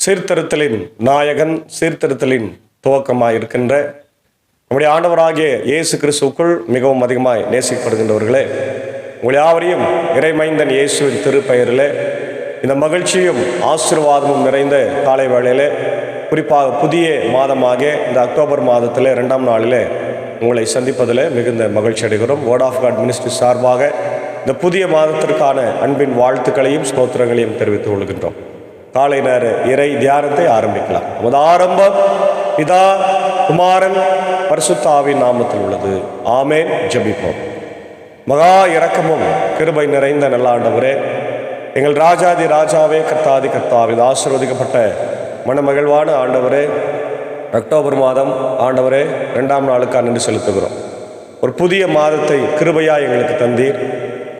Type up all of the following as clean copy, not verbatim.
சீர்திருத்தலின் நாயகன், சீர்திருத்தலின் துவக்கமாய் இருக்கின்ற நம்முடைய ஆண்டவராகிய இயேசு கிறிஸ்துவுக்குள் மிகவும் அதிகமாய் நேசிக்கப்படுகின்றவர்களே, உங்கள் யாவரையும் இறைமைந்தன் இயேசுவின் திருப்பெயரிலே இந்த மகிழ்ச்சியும் ஆசீர்வாதமும் நிறைந்த காலை வேளையிலே, குறிப்பாக புதிய மாதமாக இந்த அக்டோபர் மாதத்தில் 2ஆம் நாளிலே உங்களை சந்திப்பதில் மிகுந்த மகிழ்ச்சி அடைகிறோம். வேர்ட் ஆஃப் காட் மினிஸ்ட்ரி சார்பாக இந்த புதிய மாதத்திற்கான அன்பின் வாழ்த்துக்களையும் ஸ்தோத்திரங்களையும் தெரிவித்துக் கொள்கின்றோம். காலை நேர இறை தியானத்தை ஆரம்பிக்கலாம். நமது ஆரம்பம் பிதா, குமாரன், பரிசுத்த ஆவியின் நாமத்தில் உள்ளது. ஆமென். ஜெபிப்போம். மகா இரக்கமும் கிருபை நிறைந்த நல்ல ஆண்டவரே, எங்கள் ராஜாதி ராஜாவே, கர்த்தாதி கர்த்தாவே, ஆசீர்வதிக்கப்பட்ட மனமகிழ்வான ஆண்டவரே, அக்டோபர் மாதம் ஆண்டவரே 2ஆம் நாளுக்காக நன்றி செலுத்துகிறோம். ஒரு புதிய மாதத்தை கிருபையாக எங்களுக்கு தந்தீர்.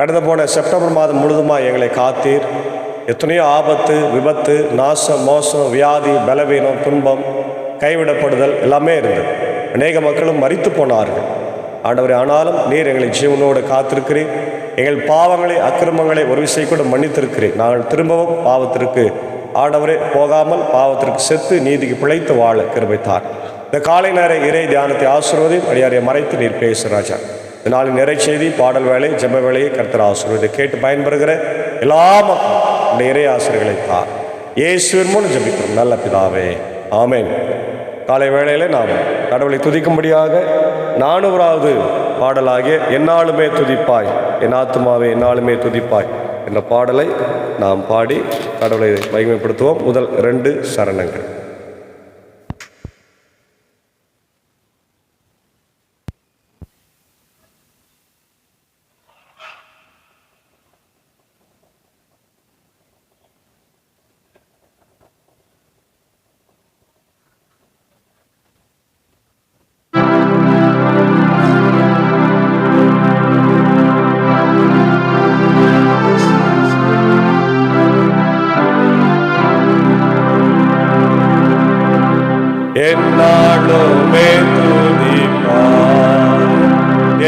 கடந்து போன செப்டம்பர் மாதம் முழுதுமாக எங்களை காத்தீர். எத்தனையோ ஆபத்து, விபத்து, நாசம், மோசம், வியாதி, பலவீனம், துன்பம், கைவிடப்படுதல் எல்லாமே இருந்தது. அநேக மக்களும் மரித்து போனார்கள் ஆண்டவரே. ஆனாலும் நீர் எங்களை ஜீவனோடு காத்திருக்கிறீர். எங்கள் பாவங்களை, அக்கிரமங்களை ஒரு விசை கூட மன்னித்திருக்கிறேன். நாங்கள் திரும்பவும் பாவத்திற்கு ஆண்டவரே போகாமல் பாவத்திற்கு செத்து நீதிக்கு பிழைத்து வாழ கிருபைத்தார். இந்த காலை நேர இறை தியானத்தை ஆசீர்வதி அடியாரை மறைத்து நீர் பேசு ராஜா. இந்த நாளின் நிறை செய்தி, பாடல் வேலை, ஜெப வேலையை கர்த்தர் ஆசீர்வதி கேட்டு பயன்பெறுகிற எல்லா மக்களும் இந்த இறை ஆசிரியர்களை தார். இயேசுவின் முன் ஜெபிக்கிறோம் நல்ல பிதாவே, ஆமென். காலை வேளையிலே நாம் கடவுளை துதிக்கும்படியாக 400வது பாடலாகிய என்னாலுமே துதிப்பாய் என் ஆத்துமாவே என்னாலுமே துதிப்பாய் என்ற பாடலை நாம் பாடி கடவுளை மகிமைப்படுத்துவோம். முதல் 2 சரணங்கள். என்னாலுமே துதிப்பாய்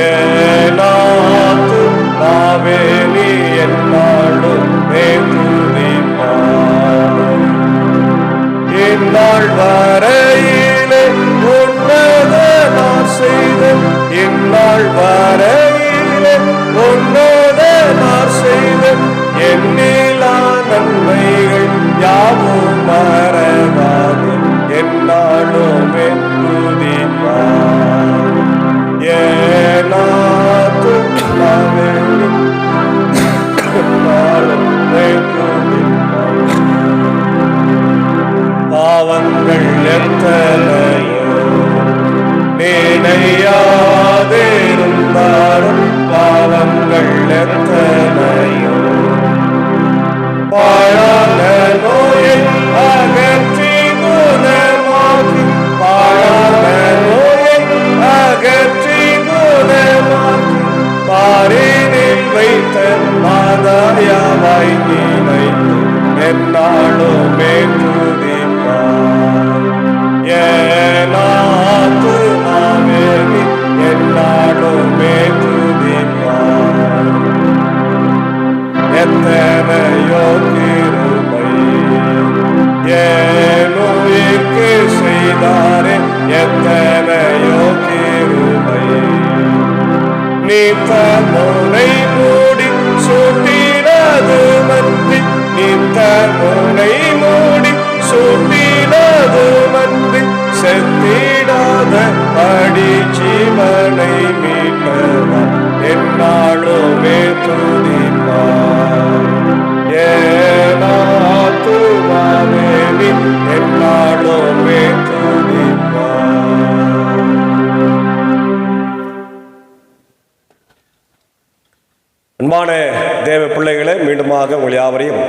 என் ஆத்துமாவே நீ என்னாலுமே துதிப்பாய். இந்நாள் வரையிலே உன்னத நான் செய்த, இந்நாள் வரையிலே உன்னத நான் செய்த எண்ணிலா நன்மைகள் யாவும் மறவாது என்னாலுமே துதிப்பாய் என் ஆத்துமாவே என்னாலுமே துதிப்பாய். பாவங்கள் எத்தனையோ நினையாதிருந்தாலும், பாவங்கள் எத்தனையோ பாழான நோயை அகற்றி குணமாக்கி, பாழான நோயை அகற்றி குணமாக்கி பாரினில் வைத்த மாதாயாவாய் நினைத்து என்னாலுமே துதிப்பாய் என் ஆத்துமாவே நீ என்னாலுமே துதிப்பாய். எத்தனையோ கிருபை என் உயிர்க்கு செய்தாரே, எத்தனையோ கிருபை நீ தன்னை மூடி சூட்டினது மன்றி, நீ தன்னை மூடி சூட்டினது மன்றி செத்திடாத அடி ஜீவனை மீட்டவா என்னாலுமே துதிப்பாய் என் ஆத்துமாவே நீ என்னாலுமே துதிப்பாய். அன்பான தேவ பிள்ளைகளே, மீண்டுமாக உங்கள் யாவரையும்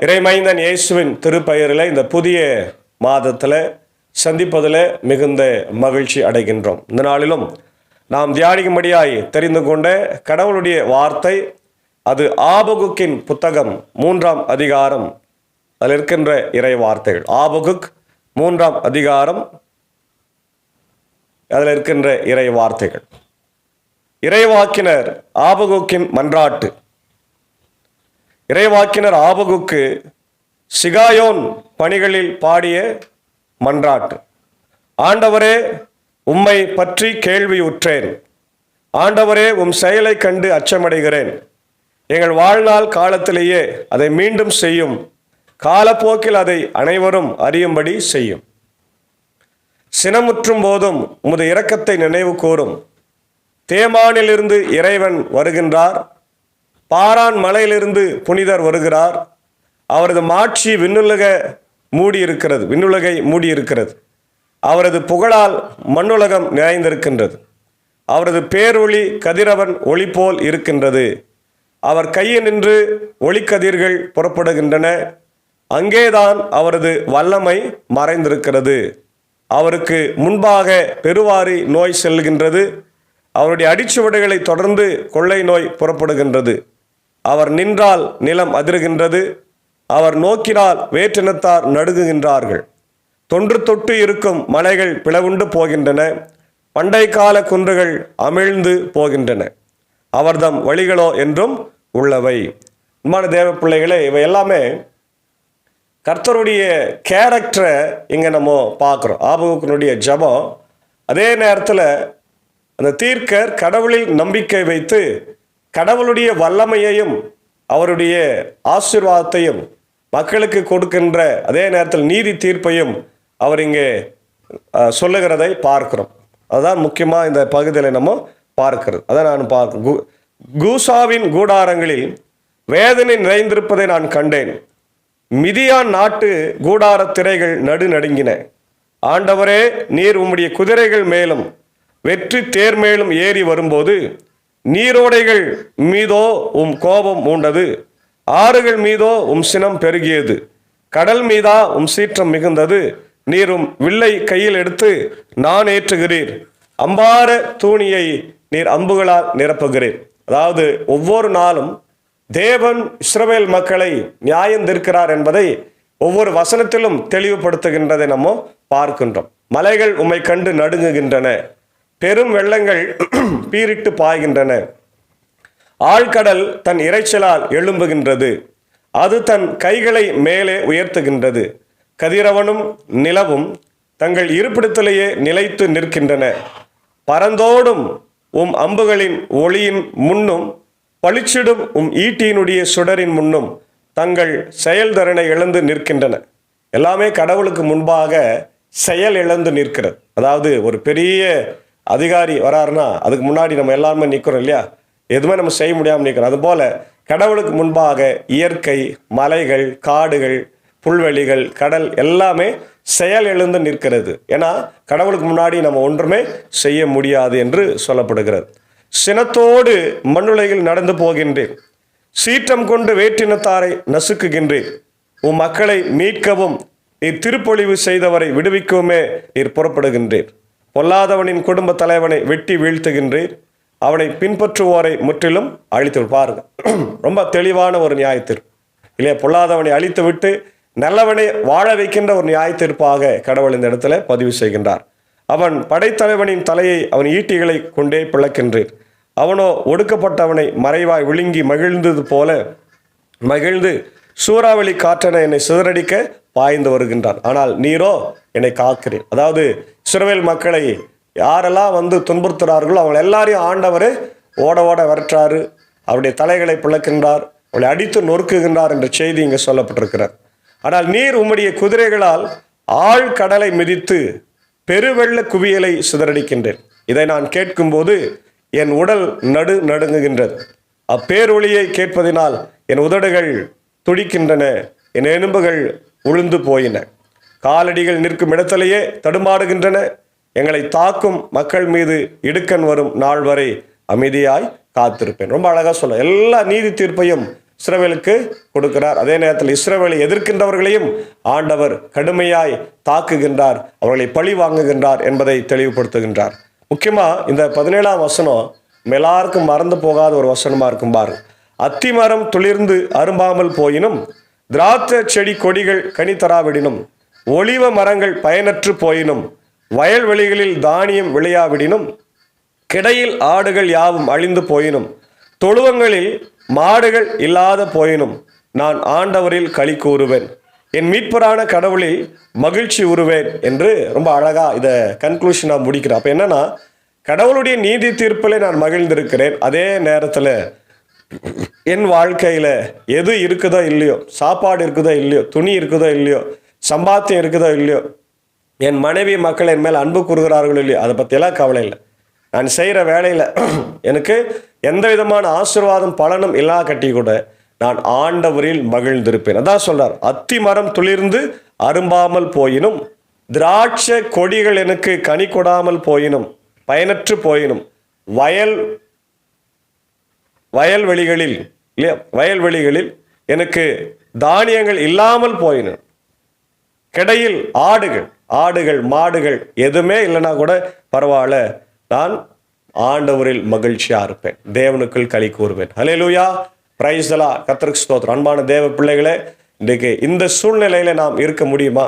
இறைமைந்தன் இயேசுவின் திருப்பெயரில் இந்த புதிய மாதத்தில் சந்திப்பதில் மிகுந்த மகிழ்ச்சி அடைகின்றோம். இந்த நாளிலும் நாம் தியானிக்கும்படியாய் தெரிந்து கொண்ட கடவுளுடைய வார்த்தை, அது ஆபகுக்கின் புத்தகம் 3ஆம் அதிகாரம், அதில் இருக்கின்ற இறை வார்த்தைகள். ஆபகுக் 3ஆம் அதிகாரம், அதில் இருக்கின்ற இறை வார்த்தைகள். இறைவாக்கினர் ஆபகுக்கின் மன்றாட்டு. இறைவாக்கினர் ஆபகுக்கு சிகாயோன் பணிகளில் பாடிய மன்றாட்டு. ஆண்டவரே, உம்மை பற்றி கேள்வி உற்றேன். ஆண்டவரே, உம் செயலை கண்டு அச்சமடைகிறேன். எங்கள் வாழ்நாள் காலத்திலேயே அதை மீண்டும் செய்யும். காலப்போக்கில் அதை அனைவரும் அறியும்படி செய்யும். சினமுற்றும் போதும் உமது இரக்கத்தை நினைவு கூரும். தேமானிலிருந்து இறைவன் வருகின்றார். பாரான் மலையிலிருந்து புனிதர் வருகிறார். அவரது மாட்சி விண்ணுலகை மூடியிருக்கிறது. அவரது புகழால் மண்ணுலகம் நிறைந்திருக்கின்றது. அவரது பேரொளி கதிரவன் ஒளி போல் இருக்கின்றது. அவர் கையினின்று ஒளிக்கதிர்கள் புறப்படுகின்றன. அங்கேதான் அவரது வல்லமை மறைந்திருக்கிறது. அவருக்கு முன்பாக பெருவாரி நோய் செல்கின்றது. அவருடைய அடிச்சுவடுகளை தொடர்ந்து கொள்ளை நோய் புறப்படுகின்றது. அவர் நின்றால் நிலம் அதிர்கின்றது. அவர் நோக்கினால் வேற்றினத்தார் நடுங்குகின்றார்கள். தொன்று தொட்டு இருக்கும் மலைகள் பிளவுண்டு போகின்றன. பண்டை கால குன்றுகள் அமிழ்ந்து போகின்றன. அவர்தம் வழிகளோ என்றும் உள்ளவை. உண்மையான தேவ பிள்ளைகளே, இவை எல்லாமே கர்த்தருடைய கேரக்டரை இங்கே நம்ம பார்க்குறோம். ஆபகுக்கினுடைய ஜபம். அதே நேரத்தில் அந்த தீர்க்கர் கடவுளில் நம்பிக்கை வைத்து கடவுளுடைய வல்லமையையும் அவருடைய ஆசீர்வாதத்தையும் மக்களுக்கு கொடுக்கின்ற அதே நேரத்தில் நீதி தீர்ப்பையும் அவர் இங்கே சொல்லுகிறதை பார்க்கிறோம். அதுதான் முக்கியமாக இந்த பகுதியில் நம்ம பார்க்கிறது. அதான் நான் பார்க்க கூசாவின் கூடாரங்களில் வேதனை நிறைந்திருப்பதை நான் கண்டேன். மிதியான் நாட்டு கூடார திரைகள் நடுநடுங்கின. ஆண்டவரே, நீர் உம்முடைய குதிரைகள் மேலும் வெற்றி தேர் மேலும் ஏறி வரும்போது நீரோடைகள் மீதோ உம் கோபம் மூண்டது. ஆறுகள் மீதோ உம் சினம் பெருகியது. கடல் மீதா உம் சீற்றம் மிகுந்தது. நீரும் வில்லை கையில் எடுத்து நான் ஏற்றுகிறீர். அம்பார தூணியை நீர் அம்புகளால் நிரப்புகிறீர். அதாவது ஒவ்வொரு நாளும் தேவன் இஸ்ரவேல் மக்களை நியாயம் தீர்க்கிறார் என்பதை ஒவ்வொரு வசனத்திலும் தெளிவுபடுத்துகின்றதை நம்ம பார்க்கின்றோம். மலைகள் உம்மை கண்டு நடுங்குகின்றன. பெரும் வெள்ளங்கள் பீரிட்டு பாய்கின்றன. ஆழ்கடல் தன் இரைச்சலால் எழும்புகின்றது. அது தன் கைகளை மேலே உயர்த்துகின்றது. கதிரவனும் நிலவும் தங்கள் இருப்பிடத்திலேயே நிலைத்து நிற்கின்றன. பரந்தோடும் உம் அம்புகளின் ஒளியின் முன்னும் பளிச்சிடும் உம் ஈட்டியினுடைய சுடரின் முன்னும் தங்கள் செயல்திறனை இழந்து நிற்கின்றன. எல்லாமே கடவுளுக்கு முன்பாக செயல் இழந்து நிற்கிறது. அதாவது ஒரு பெரிய அதிகாரி வராருன்னா அதுக்கு முன்னாடி நம்ம எல்லாருமே நிற்கிறோம் இல்லையா? எதுவுமே நம்ம செய்ய முடியாமல் நிற்கிறோம். அதுபோல கடவுளுக்கு முன்பாக இயற்கை, மலைகள், காடுகள், புல்வெளிகள், கடல் எல்லாமே செயல் எழுந்து நிற்கிறது. ஏன்னா கடவுளுக்கு முன்னாடி நம்ம ஒன்றுமே செய்ய முடியாது என்று சொல்லப்படுகிறது. சினத்தோடு மண்ணுலகில் நடந்து போகின்றேன். சீற்றம் கொண்டு வேற்றினத்தாரை நசுக்குகின்றேன். உம் மக்களை மீட்கவும் நீர் திருப்பொழிவு செய்தவரை விடுவிக்கவுமே நீர் புறப்படுகின்றேன். பொல்லாதவனின் குடும்ப தலைவனை வெட்டி வீழ்த்துகின்றேன். அவனை பின்பற்றுவோரை முற்றிலும் அழித்து. பாருங்க, ரொம்ப தெளிவான ஒரு நியாயத்தீர்ப்பு இல்லையா? பொல்லாதவனை அழித்து விட்டு நல்லவனை வாழ வைக்கின்ற ஒரு நியாயத்தீர்ப்பாக கடவுள் இந்த இடத்துல பதிவு செய்கின்றார். அவன் படைத்தலைவனின் தலையை அவன் ஈட்டிகளை கொண்டே பிளக்கின்றேன். அவனோ ஒடுக்கப்பட்டவனை மறைவாய் விழுங்கி மகிழ்ந்தது போல மகிழ்ந்து சூறாவளி காற்றென என்னை சிதறடிக்க பாய்ந்து வருகின்றான். ஆனால் நீரோ என்னை காக்கிறேன். அதாவது இஸ்ரவேல் மக்களை யாரெல்லாம் வந்து துன்புறுத்துகிறார்களோ அவங்க எல்லாரையும் ஆண்டவர் ஓட ஓட விரட்டுறாரு. அவருடைய தலைகளை பிளக்கின்றார், அவளை அடித்து நொறுக்குகின்றார் என்ற செய்தி இங்கே சொல்லப்பட்டிருக்கிறார். ஆனால் நீர் உம்முடைய குதிரைகளால் ஆழ்கடலை மிதித்து பெருவெள்ள குவியலை சிதறடிக்கின்றேன். இதை நான் கேட்கும்போது என் உடல் நடுங்குகின்றது. அப்பேரொளியை கேட்பதினால் என் உதடுகள் துடிக்கின்றன, என் எலும்புகள் உளுந்து போயின. காலடிகள் நிற்கும் இடத்திலேயே தடுமாறுகின்றன. எங்களை தாக்கும் மக்கள் மீது இடுக்கண் வரும் நாள் வரை அமைதியாய் காத்திருப்பேன். ரொம்ப அழகாக சொல்ல எல்லா நீதி தீர்ப்பையும் இஸ்ரவேலுக்கு கொடுக்கிறார். அதே நேரத்தில் இஸ்ரவேலை எதிர்க்கின்றவர்களையும் ஆண்டவர் கடுமையாய் தாக்குகின்றார், அவர்களை பழி வாங்குகின்றார் என்பதை தெளிவுபடுத்துகின்றார். முக்கியமாக இந்த 17ஆம் வசனம் எல்லாருக்கும் மறந்து போகாத ஒரு வசனமாக இருக்கும் பாருங்க. அத்திமரம் துளிர்ந்து அரும்பாமல் போயினும், திராட்சை செடி கொடிகள் கனி தராவிடினும், ஒலிவ மரங்கள் பயனற்று போயினும், வயல்வெளிகளில் தானியம் விளையாவிடினும், கிடையில் ஆடுகள் யாவும் அழிந்து போயினும், தொழுவங்களில் மாடுகள் இல்லாத போயினும், நான் ஆண்டவரில் களி கூறுவேன். என் மீட்பரான கடவுளில் மகிழ்ச்சி உறுவேன் என்று ரொம்ப அழகா இதை கன்க்ளூஷனாக முடிக்கிறேன். அப்போ என்னன்னா, கடவுளுடைய நீதி தீர்ப்பில் நான் மகிழ்ந்திருக்கிறேன். அதே நேரத்தில் என் வாழ்க்கையில் எது இருக்குதோ இல்லையோ, சாப்பாடு இருக்குதோ இல்லையோ, துணி இருக்குதோ இல்லையோ, சம்பாத்தியம் இருக்குதோ இல்லையோ, என் மனைவி மக்கள் என் மேல் அன்பு கூறுகிறார்களோ இல்லையோ, அதை பற்றியெல்லாம் கவலை இல்லை. நான் செய்கிற வேலையில் எனக்கு எந்த விதமான ஆசீர்வாதம் பலனும் இல்லா கட்டி கூட நான் ஆண்டவரில் மகிழ்ந்திருப்பேன். அதான் சொல்றார், அத்தி மரம் துளிர்ந்து அரும்பாமல் போயினும், திராட்சை கொடிகள் எனக்கு கனி கொடாமல் போயினும், பயனற்று போயினும், வயல்வெளிகளில் இல்லையா, வயல்வெளிகளில் எனக்கு தானியங்கள் இல்லாமல் போயினும், கிடையில் ஆடுகள் மாடுகள் எதுவுமே இல்லைன்னா கூட பரவாயில்ல, நான் ஆண்டவரில் மகிழ்ச்சியா இருப்பேன், தேவனுக்குள் களி கூறுவேன். ஹல்லேலூயா, பிரைஸ் தி லார்ட். கர்த்தருக்கு ஸ்தோத்திரம். அன்பான தேவ பிள்ளைகளே, இன்றைக்கு இந்த சூழ்நிலையில நாம் இருக்க முடியுமா?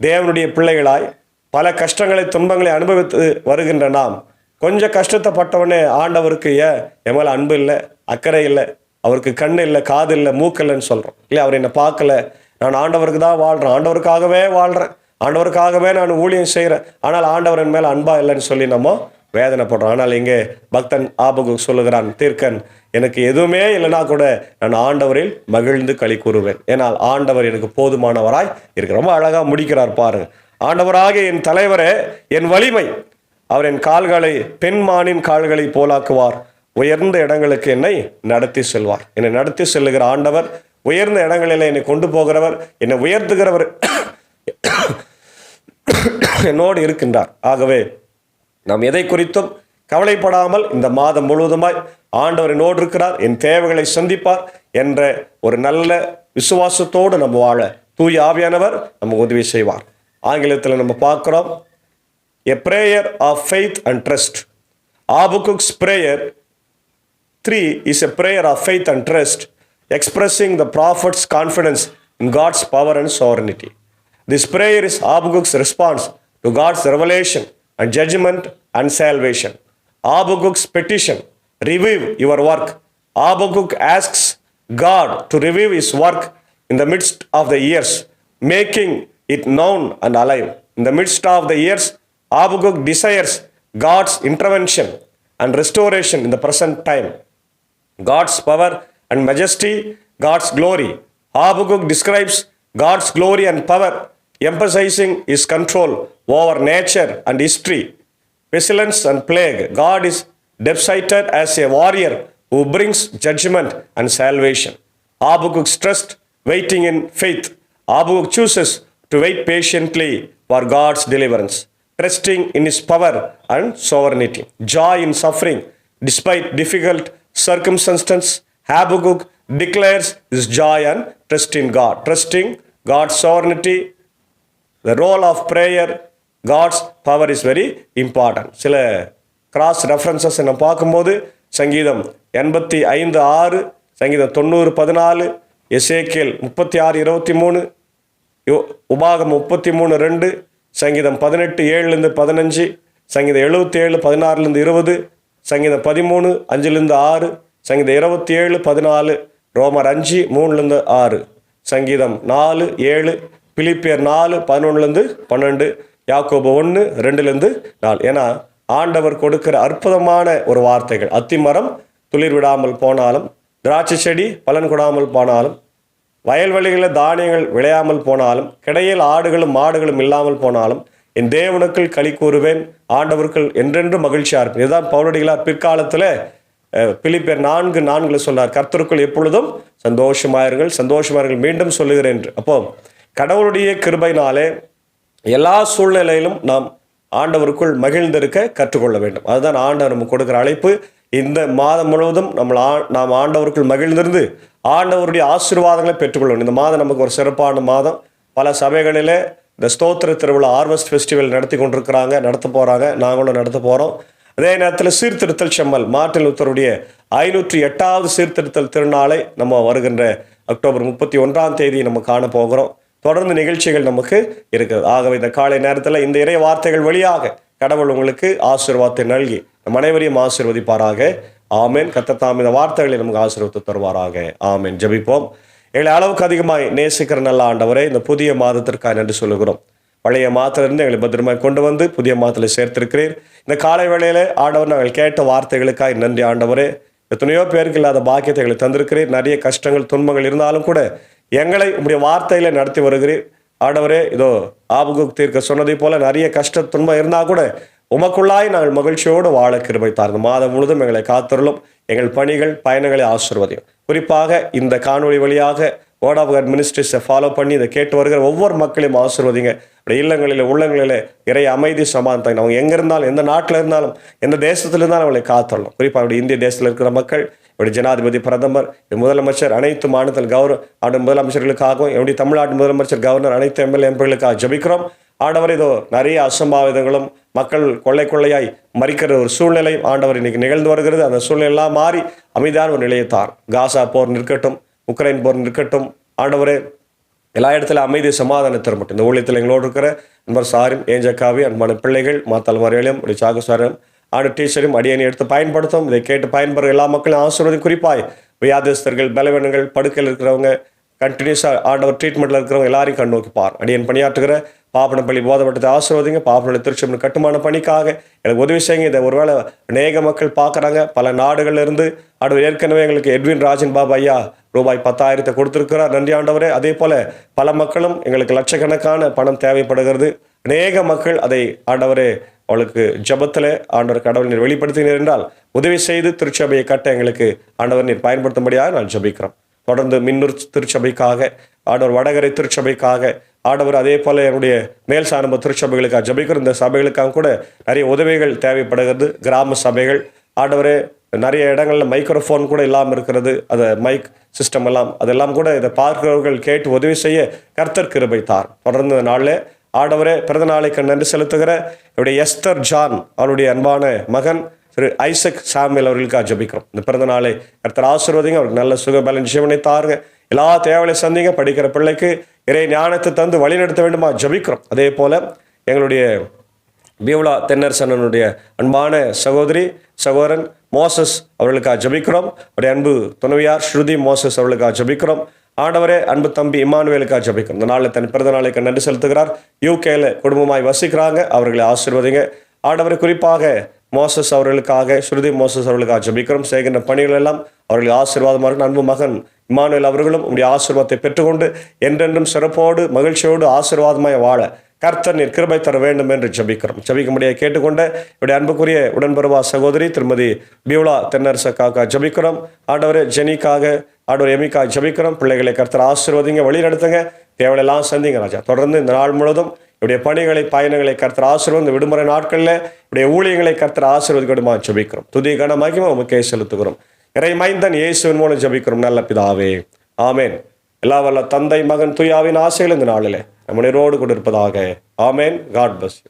தேவனுடைய பிள்ளைகளாய் பல கஷ்டங்களை துன்பங்களை அனுபவித்து வருகின்ற நாம் கொஞ்சம் கஷ்டத்தை பட்டவனே ஆண்டவருக்கு என் மேல அன்பு இல்லை, அக்கறை இல்லை, அவருக்கு கண்ணு இல்லை, காது இல்லை, மூக்கு இல்லைன்னு சொல்றோம் இல்லை. அவர் என்னை பார்க்கல, நான் ஆண்டவருக்கு தான் வாழ்றேன், ஆண்டவருக்காகவே வாழ்றேன், ஆண்டவருக்காகவே நான் ஊழியம் செய்கிறேன், ஆனால் ஆண்டவர் என் மேல அன்பா இல்லைன்னு சொல்லி நம்ம வேதனைப்படுறோம். ஆனால் இங்கே பக்தன் ஆபகுக் சொல்லுகிறான், தீர்க்கன், எனக்கு எதுவுமே இல்லைனா கூட நான் ஆண்டவரில் மகிழ்ந்து களி கூறுவேன், ஏனால் ஆண்டவர் எனக்கு போதுமானவராய் இருக்கு. ரொம்ப அழகா முடிக்கிறார் பாருங்க. ஆண்டவராக என் தலைவரே என் வலிமை, அவர் என் கால்களை பெண்மானின் கால்களை போலாக்குவார், உயர்ந்த இடங்களுக்கு என்னை நடத்தி செல்வார். என்னை நடத்தி செல்லுகிற ஆண்டவர், உயர்ந்த இடங்களில் என்னை கொண்டு போகிறவர், என்னை உயர்த்துகிறவர் என்னோடு இருக்கின்றார். ஆகவே நாம் எதை குறித்தும் கவலைப்படாமல் இந்த மாதம் முழுவதுமாய் ஆண்டவர் என்னோடு இருக்கிறார், என் தேவைகளை சந்திப்பார் என்ற ஒரு நல்ல விசுவாசத்தோடு நம்ம வாழ தூய ஆவியானவர் நமக்கு உதவி செய்வார். ஆங்கிலத்தில் நம்ம பார்க்கிறோம், a prayer of faith and trust. Habakkuk's prayer 3 is a prayer of faith and trust, expressing the prophet's confidence in God's power and sovereignty. This prayer is Habakkuk's response to God's revelation and judgment and salvation. Habakkuk's petition, revive your work. Habakkuk asks God to revive his work in the midst of the years, making it known and alive. In the midst of the years, Habakkuk desires God's intervention and restoration in the present time. God's power and majesty, God's glory. Habakkuk describes God's glory and power, emphasizing his control over nature and history, pestilence and plague. God is depicted as a warrior who brings judgment and salvation. Habakkuk's trust, waiting in faith. Habakkuk chooses to wait patiently for God's deliverance, trusting in his power and sovereignty. Joy in suffering. Despite difficult circumstances, Habakkuk declares his joy and trust in God. Trusting God's sovereignty, the role of prayer, God's power is very important. சில cross references நம்ம பார்க்கும்போது சங்கீதம் 85:6, சங்கீதம் 90:14, எசேக்கியேல் 36:23, உபாகம் 33:2, சங்கீதம் 18:7-15, சங்கீதம் 77:16-20, சங்கீதம் 13:5-6, சங்கீதம் 27:14, ரோமர் 5:3-6, சங்கீதம் 4:7, பிலிப்பியர் 4:11-12, யாக்கோபு 1:2-4. ஏன்னா ஆண்டவர் கொடுக்கிற அற்புதமான ஒரு வார்த்தைகள். அத்திமரம் துளிர் விடாமல் போனாலும், திராட்சை செடி பலன் கொடாமல் போனாலும், வயல்வெளிகளில் தானியங்கள் விளையாமல் போனாலும், கிடையில் ஆடுகளும் மாடுகளும் இல்லாமல் போனாலும், என் தேவனுக்குள் களி கூறுவேன், ஆண்டவருக்குள் என்றென்று மகிழ்ச்சியா இருப்பேன். இதுதான் பவுலடிகளார் பிற்காலத்தில் பிலிப்பியர் 4:4 சொன்னார், கர்த்தருக்குள் எப்பொழுதும் சந்தோஷமாயிருங்கள் மீண்டும் சொல்லுகிறேன் என்று. அப்போ கடவுளுடைய கிருபையினாலே எல்லா சூழ்நிலையிலும் நாம் ஆண்டவருக்குள் மகிழ்ந்திருக்க கற்றுக்கொள்ள வேண்டும். அதுதான் ஆண்டவர் நமக்கு கொடுக்குற அழைப்பு. இந்த மாதம் முழுவதும் நாம் ஆண்டவருக்குள் மகிழ்ந்திருந்து ஆண்டவருடைய ஆசீர்வாதங்களை பெற்றுக்கொள்ளணும். இந்த மாதம் நமக்கு ஒரு சிறப்பான மாதம். பல சபைகளில் இந்த ஸ்தோத்திர திருவிழா ஹார்வெஸ்ட் ஃபெஸ்டிவல் நடத்த போகிறாங்க, நாங்களும் நடத்த போகிறோம். அதே நேரத்தில் சீர்திருத்தல் செம்மல் மார்ட்டின் லூத்தருடைய 508வது சீர்திருத்தல் திருநாளை நம்ம வருகின்ற அக்டோபர் 31 நம்ம காண போகிறோம். தொடர்ந்து நிகழ்ச்சிகள் நமக்கு இருக்கிறது. ஆகவே இந்த காலை நேரத்தில் இந்த இறை வார்த்தைகள் வழியாக கடவுள் உங்களுக்கு ஆசீர்வாதத்தை நல்கி நம் அனைவரையும் ஆசீர்வதிப்பாராக. ஆமேன். கர்த்தர் தாம் இந்த வார்த்தைகளை நமக்கு ஆசீர்வதித்து தருவாராக. ஆமேன். ஜெபிப்போம். எங்களை அளவுக்கு அதிகமாய் நேசிக்கிற நல்ல ஆண்டவரே, இந்த புதிய மாதத்திற்காக நன்றி சொல்லுகிறோம். பழைய மாதத்திலிருந்து எங்களை பத்திரமாய் கொண்டு வந்து புதிய மாதத்தில் சேர்த்திருக்கிறீர். இந்த காலை வேளையிலே ஆண்டவர் நாங்கள் கேட்ட வார்த்தைகளுக்காய் நன்றி ஆண்டவரே. எத்தனையோ பேருக்கு இல்லாத பாக்கியத்தை எங்களை தந்திருக்கிறீர். நிறைய கஷ்டங்கள் துன்பங்கள் இருந்தாலும் கூட எங்களை உங்களுடைய வார்த்தையில நடத்தி வருகிறீர் ஆண்டவரே. இதோ ஆபகுக் தீர்க்க சொன்னதை போல நிறைய கஷ்ட துன்பம் இருந்தால் கூட உமக்குள்ளாய் நாங்கள் மகிழ்ச்சியோடு வாழ கிருபை தாருங்க. மாதம் முழுதும் எங்களை காத்தருளும். எங்கள் பணிகள் பயணங்களை ஆசீர்வதியும். குறிப்பாக இந்த காணொளி வழியாக வேர்ட் ஆஃப் காட் மினிஸ்ட்ரிஸை ஃபாலோ பண்ணி இதை கேட்டு வருகிற ஒவ்வொரு மக்களையும் ஆசீர்வதிங்க. இல்லங்களில் உள்ளங்களில் இறை அமைதி சமாதானத்தை அவங்க எங்கே இருந்தாலும், எந்த நாட்டில் இருந்தாலும், எந்த தேசத்தில் இருந்தாலும் அவங்களை காத்தரலாம். குறிப்பாக அப்படி இந்திய தேசத்தில் இருக்கிற மக்கள், இப்படி ஜனாதிபதி, பிரதமர், முதலமைச்சர், அனைத்து மாநிலத்தில் முதலமைச்சர்களுக்காகவும், எப்படி தமிழ்நாட்டு முதலமைச்சர், கவர்னர், அனைத்து எம்எல்ஏ எம்பிகளுக்காக ஜபிக்கிறோம். ஆண்டவர் இதோ நிறைய அசம்பாவிதங்களும் மக்கள் கொள்ளையாய் மறிக்கிற ஒரு சூழ்நிலை ஆண்டவர் இன்னைக்கு நிகழ்ந்து வருகிறது. அந்த சூழ்நிலை எல்லாம் மாறி அமைதியான ஒரு நிலையத்தார். காசா போர் நிற்கட்டும், உக்ரைன் போர் நிற்கட்டும். ஆண்டவரே எல்லா இடத்துல அமைதி சமாதானம் தரப்பட்டும். இந்த ஊழியத்தில் எங்களோடு இருக்கிற நண்பர் சாரும், ஏஞ்சக்காவி, அன்பான பிள்ளைகள், மாத்தாள் மறையிலும் சாகுசாரம் டீச்சரும் அடியணி எடுத்து பயன்படுத்தும். இதை கேட்டு பயன்பெற எல்லா மக்களும் ஆசீர்வாதம். குறிப்பாய் வியாதிஸ்தர்கள், பலவீனங்கள், படுக்கையில் இருக்கிறவங்க, கண்டினியூஸாக ஆண்டவர் ட்ரீட்மெண்ட்டில் இருக்கிறவங்க எல்லாரையும் கண் நோக்கி பார். அடியன் பணியாற்றுகிற பாப்பனப்பள்ளி போதப்பட்டத்தை ஆசீர்வதிங்க. பாப்பனப்பள்ளி திருச்சி கட்டுமான பணிக்காக எனக்கு உதவி செய்யுங்க. இதை ஒருவேளை அநேக மக்கள் பார்க்குறாங்க பல நாடுகளில் இருந்து. ஆண்டவர் ஏற்கனவே எங்களுக்கு எட்வின் ராஜன் பாபா ஐயா ரூபாய் 10,000 கொடுத்திருக்கிறார். நன்றி ஆண்டவரே. அதே போல பல மக்களும் எங்களுக்கு லட்சக்கணக்கான பணம் தேவைப்படுகிறது. அநேக மக்கள் அதை ஆண்டவரே அவளுக்கு ஜபத்தில் ஆண்டவர் கடவுள் நீர் வெளிப்படுத்தினீர் என்றால் உதவி செய்து திருச்சபையை கட்ட எங்களுக்கு ஆண்டவர் நீர் பயன்படுத்தும்படியாக நான் ஜபிக்கிறோம். தொடர்ந்து மின்னூர் திருச்சபைக்காக, ஆண்டவர் வடகரை திருச்சபைக்காக, ஆண்டவர் அதே போல என்னுடைய மேல் சார்பு திருச்சபைகளுக்காக ஜபிக்கிறோம். இந்த சபைகளுக்காக கூட நிறைய உதவிகள் தேவைப்படுகிறது. கிராம சபைகள் ஆண்டவரே நிறைய இடங்களில் மைக்ரோஃபோன் கூட இல்லாமல் இருக்கிறது. அதை மைக் சிஸ்டம் எல்லாம் அதெல்லாம் கூட இதை பார்க்கிறவர்கள் கேட்டு உதவி செய்ய கர்த்தர் கிருபை தார். தொடர்ந்து இந்த நாளில் ஆண்டவரே பிறந்த நாளைக்கு நன்றி செலுத்துகிற என்னுடைய எஸ்தர் ஜான் அவருடைய அன்பான மகன் திரு ஐசக் சாமுவேல் அவர்களுக்காக ஜபிக்கிறோம். இந்த பிறந்த நாளை கர்த்தர் ஆசீர்வதிங்க. அவருக்கு நல்ல சுகபலன் ஜீவனை தாருங்க. எல்லா தேவையை சந்திங்க. படிக்கிற பிள்ளைக்கு இறை ஞானத்தை தந்து வழிநடத்த வேண்டுமா ஜபிக்கிறோம். அதே போல எங்களுடைய பியூலா தென்னரசனுடைய அன்பான சகோதரி சகோதரன் மோசஸ் அவர்களுக்காக ஜபிக்கிறோம். அவருடைய அன்பு துணைவியார் ஸ்ருதி மோசஸ் அவர்களுக்காக ஜபிக்கிறோம். ஆண்டவரே அன்பு தம்பி இமானுவேலுக்காக ஜபிக்கிறோம். இந்த நாளில் தன் பிறந்த நாளைக்கு நன்றி செலுத்துகிறார். யூகேல குடும்பமாய் வசிக்கிறாங்க. அவர்களை ஆசீர்வதிங்க. ஆண்டவரை குறிப்பாக மோசஸ் அவர்களுக்காக, ஸ்ருதி மோசஸ் அவர்களுக்காக ஜபிக்கிறோம். செய்கின்ற பணிகள் எல்லாம் அவர்களுக்கு ஆசீர்வாதமாக இருக்கும். அன்பு மகன் இமானுவேல் அவர்களும் உங்களுடைய ஆசீர்வாதத்தை பெற்றுக்கொண்டு என்றென்றும் சிறப்போடு மகிழ்ச்சியோடு ஆசீர்வாதமாய் வாழ கர்த்தர் நீர் கிருபை தர வேண்டும் என்று ஜபிக்கிறோம். ஜபிக்கும்படியாக கேட்டுக்கொண்ட இப்படி அன்புக்குரிய உடன்பருவா சகோதரி திருமதி பியூலா தென்னரசுக்காக ஜபிக்கிறோம். ஆண்டவரே ஜெனிக்காக, ஆண்டவர் எமிக்காக ஜபிக்கிறோம். பிள்ளைகளை கர்த்தர் ஆசீர்வதிங்க, வழி நடத்துங்க, தேவையெல்லாம் சந்திங்க ராஜா. தொடர்ந்து இந்த நாள் முழுவதும் இப்படிய பணிகளை பயணங்களை கர்த்தர் ஆசீர்வாதம். இந்த விடுமுறை நாட்களில் இப்படிய ஊழியங்களை கர்த்தர் ஆசீர்வதிக்கணுமா ஜபிக்கிறோம். துதி கன மகிமை உமக்கே செலுத்துகிறோம். இறை மைந்தன் இயேசுவின் மூலம் ஜபிக்கிறோம் நல்ல பிதாவே, ஆமேன். எல்லா வல்ல தந்தை, மகன், தூயாவின் ஆசைகள் இந்த நாளிலே நம்முடையோடு கூட இருப்பதாக. ஆமேன். God bless you.